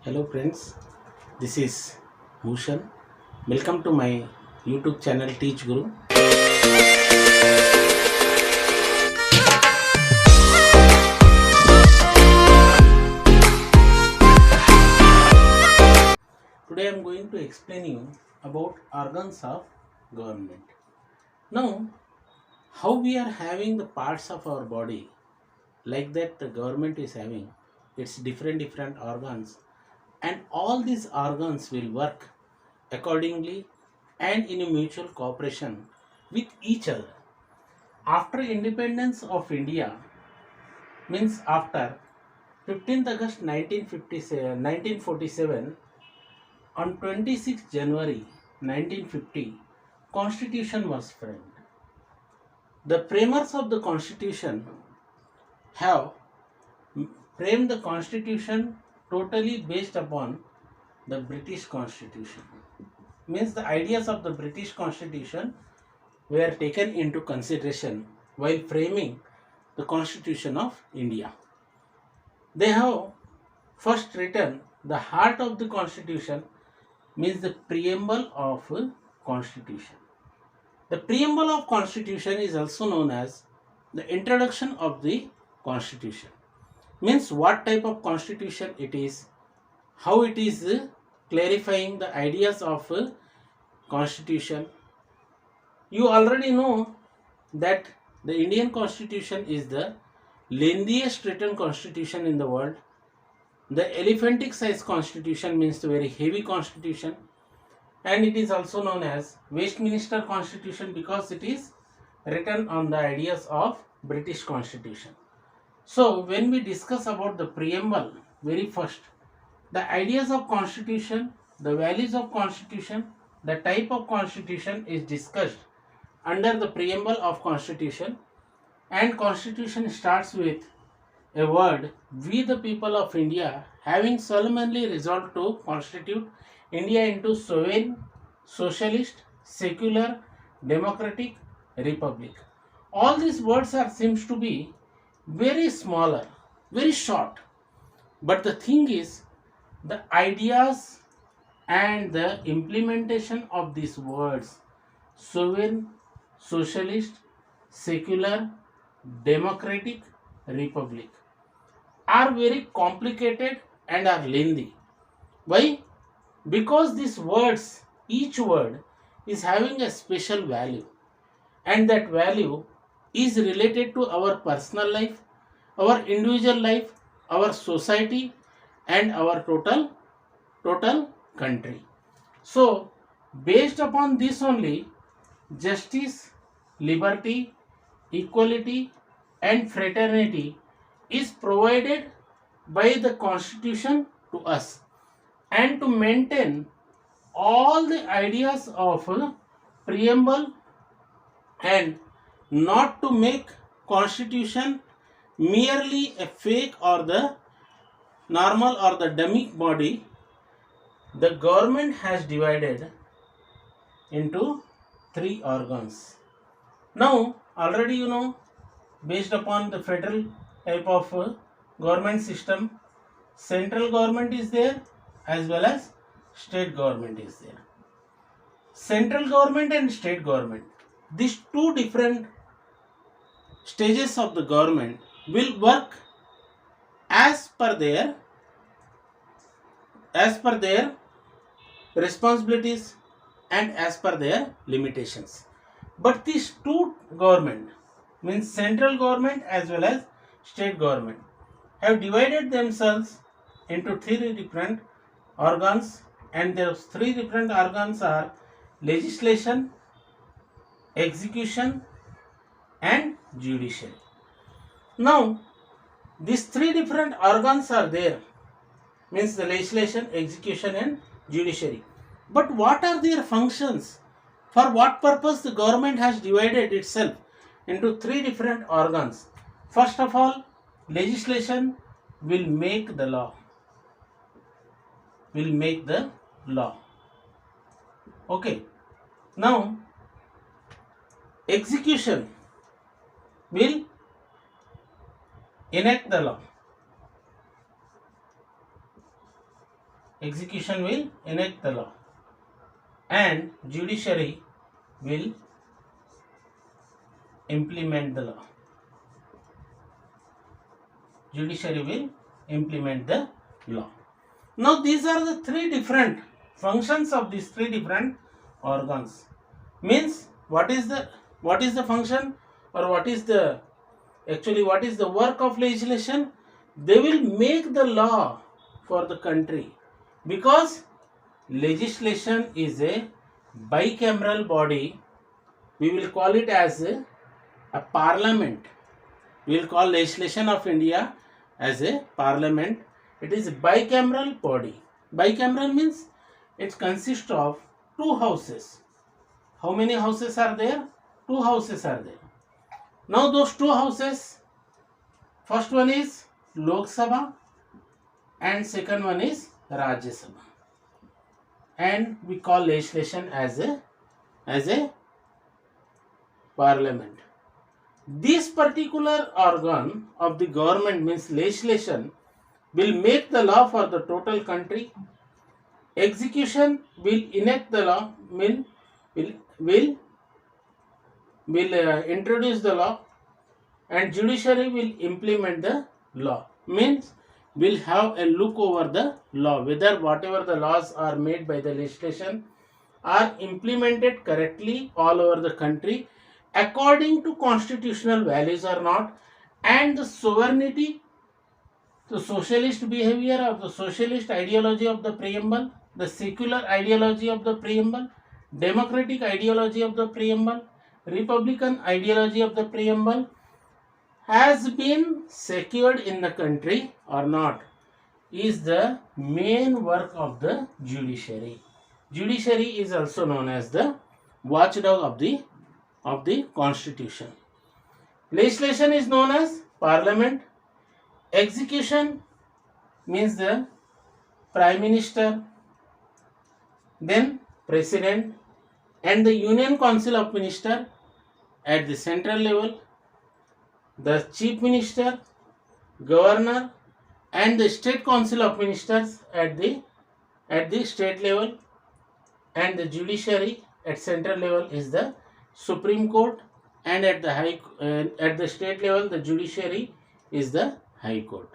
Hello friends, this is Bhushan. Welcome to my YouTube channel Teach Guru. Today I am going to explain you about organs of government. Now, how we are having the parts of our body like that the government is having its different organs, and all these organs will work accordingly and in a mutual cooperation with each other. After independence of India, means after 15th August 1947, on 26th January 1950, Constitution was framed. The framers of the Constitution have framed the Constitution totally based upon the British Constitution. Means the ideas of the British Constitution were taken into consideration while framing the Constitution of India. They have first written the heart of the Constitution, means the preamble of Constitution. The preamble of Constitution is also known as the introduction of the Constitution. Means what type of Constitution it is, how it is clarifying the ideas of Constitution. You already know that the Indian Constitution is the lengthiest written constitution in the world. The elephantic size constitution means the very heavy constitution, and it is also known as Westminster Constitution because it is written on the ideas of British Constitution. So when we discuss about the preamble, very first, the ideas of constitution, the values of constitution, the type of constitution is discussed under the preamble of constitution, and constitution starts with a word, we the people of India having solemnly resolved to constitute India into sovereign, socialist, secular, democratic republic. All these words are seems to be very smaller, very short. But the thing is, the ideas and the implementation of these words, sovereign, socialist, secular, democratic, republic, are very complicated and are lengthy. Why? Because these words, each word is having a special value, and that value is related to our personal life, our individual life, our society, and our total country. So, based upon this only, justice, liberty, equality, and fraternity is provided by the Constitution to us, and to maintain all the ideas of preamble, and not to make Constitution merely a fake or the normal or the dummy body, the government has divided into three organs. Now, already you know, based upon the federal type of government system, central government is there as well as state government is there. Central government and state government, these two different stages of the government will work as per their responsibilities and as per their limitations. But these two government, means central government as well as state government, have divided themselves into three different organs, and those three different organs are legislation, execution, and judiciary. Now, these three different organs are there, means the legislation, execution, and judiciary. But what are their functions? For what purpose the government has divided itself into three different organs? First of all, legislation will make the law. Will make the law. Okay. Now, execution will enact the law. execution will enact the law, and judiciary will implement the law. Judiciary will implement the law. Now these are the three different functions of these three different organs. Means what is the function, or what is the work of legislation? They will make the law for the country, because legislation is a bicameral body. We will call it as a parliament. We will call legislation of India as a parliament. It is a bicameral body. Bicameral means it consists of two houses. How many houses are there? Two houses are there. Now those two houses, first one is Lok Sabha and second one is Rajya Sabha. And we call legislation as a parliament. This particular organ of the government, means legislation, will make the law for the total country. Execution will enact the law, will introduce the law, and judiciary will implement the law. Means will have a look over the law, whether whatever the laws are made by the legislation are implemented correctly all over the country according to constitutional values or not, and the sovereignty, the socialist behavior of the socialist ideology of the preamble, the secular ideology of the preamble, democratic ideology of the preamble, republican ideology of the preamble has been secured in the country or not, is the main work of the judiciary. Judiciary is also known as the watchdog of the constitution. Legislation is known as parliament. Execution means the prime minister, then president, and the union council of minister at the central level, the chief minister, governor, and the state council of ministers at the state level, and the judiciary at central level is the Supreme Court, and at the state level the judiciary is the High Court.